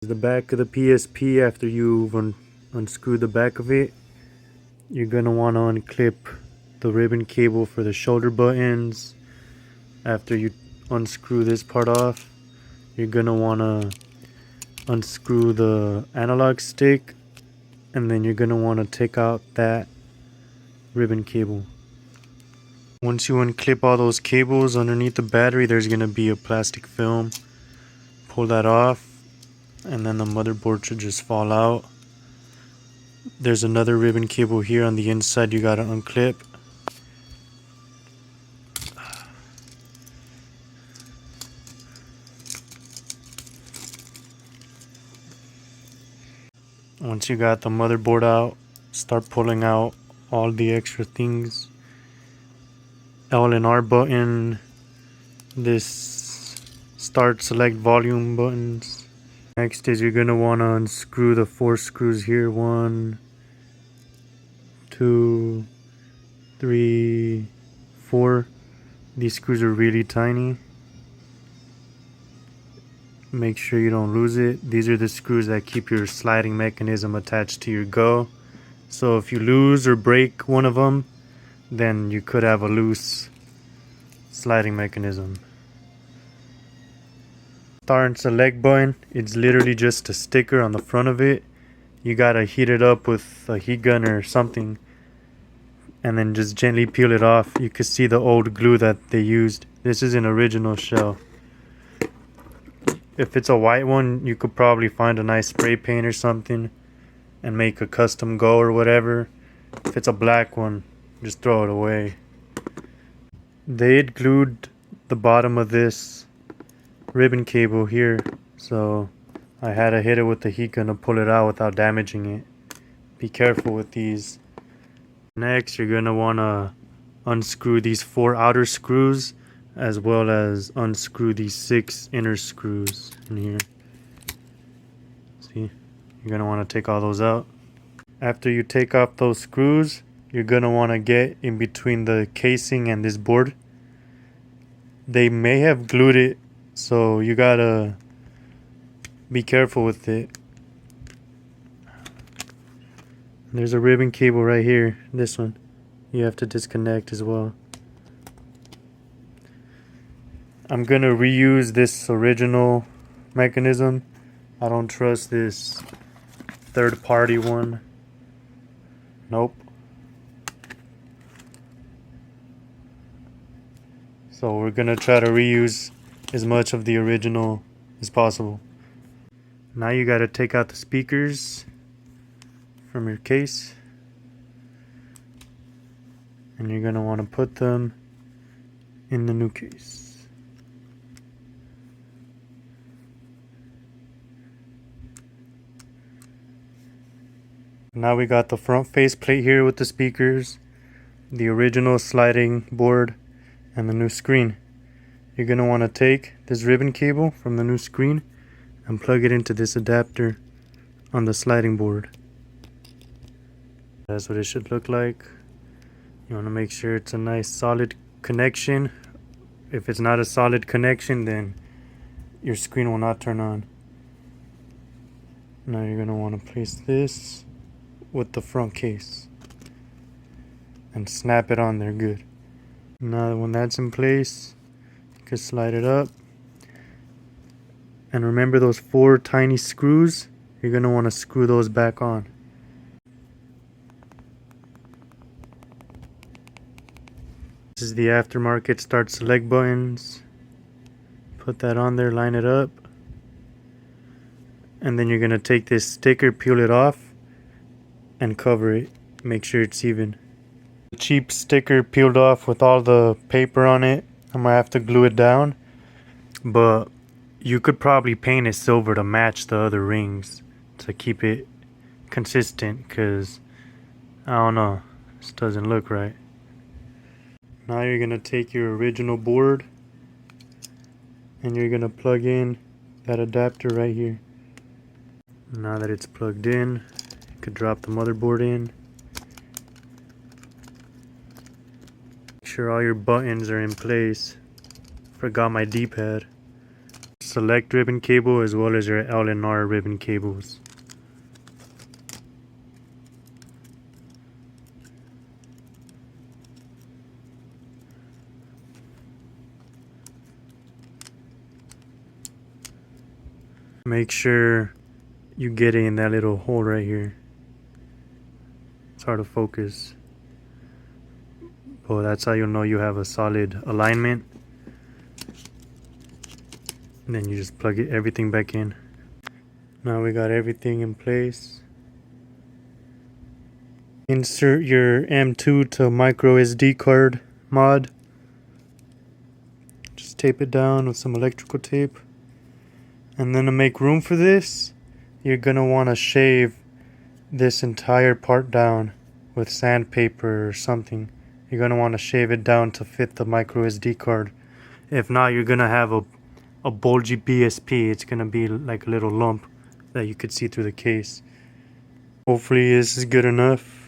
The back of the PSP, after you've unscrewed the back of it, you're gonna want to unclip the ribbon cable for the shoulder buttons. After you unscrew this part off, you're gonna want to unscrew the analog stick, and then you're gonna want to take out that ribbon cable. Once you unclip all those cables, underneath the battery there's gonna be a plastic film. Pull that off, and then the motherboard should just fall out. There's another ribbon cable here on the inside you gotta unclip. Once you got the motherboard out, start pulling out all the extra things. L and R button, this start select volume buttons. Next is you're gonna want to unscrew the 4 screws here. 1, 2, 3, 4. These screws are really tiny. Make sure you don't lose it. These are the screws that keep your sliding mechanism attached to your go. So if you lose or break one of them, then you could have a loose sliding mechanism. Start and select button, it's literally just a sticker on the front of it. You gotta heat it up with a heat gun or something, and then just gently peel it off. You can see the old glue that they used. This is an original shell. If it's a white one, you could probably find a nice spray paint or something and make a custom go or whatever. If it's a black one, just throw it away. They had glued the bottom of this ribbon cable here, so I had to hit it with the heat gun to pull it out without damaging it. Be careful with these. Next, you're gonna wanna unscrew these 4 outer screws, as well as unscrew these 6 inner screws in here. See, you're gonna want to take all those out. After you take off those screws, you're gonna want to get in between the casing and this board. They may have glued it, so you gotta be careful with it. There's a ribbon cable right here, this one. You have to disconnect as well. I'm gonna reuse this original mechanism. I don't trust this third-party one. Nope. So we're gonna try to reuse as much of the original as possible. Now you gotta take out the speakers from your case, and you're gonna want to put them in the new case. Now we got the front face plate here with the speakers, the original sliding board, and the new screen. You're going to want to take this ribbon cable from the new screen and plug it into this adapter on the sliding board. That's what it should look like. You want to make sure it's a nice solid connection. If it's not a solid connection, then your screen will not turn on. Now you're going to want to place this with the front case and snap it on there good. Now when that's in place, you can slide it up, and remember those 4 tiny screws, you're going to want to screw those back on. This is the aftermarket start select buttons. Put that on there, line it up, and then you're going to take this sticker, peel it off, and cover it. Make sure it's even. Cheap sticker peeled off with all the paper on it. I'm gonna have to glue it down, but you could probably paint it silver to match the other rings to keep it consistent, because I don't know, this doesn't look right. Now you're gonna take your original board and you're gonna plug in that adapter right here. Now that it's plugged in, you could drop the motherboard in. Make sure all your buttons are in place. Forgot my D-pad. select ribbon cable as well as your L and R ribbon cables. Make sure you get it in that little hole right here. It's hard to focus, but that's how you'll know you have a solid alignment. And then you just plug everything back in. Now we got everything in place. Insert your M2 to micro SD card mod. Just tape it down with some electrical tape. And then to make room for this, you're gonna want to shave this entire part down with sandpaper or something. You're gonna want to shave it down to fit the micro SD card. If not, you're gonna have a bulgy PSP. It's gonna be like a little lump that you could see through the case. Hopefully this is good enough.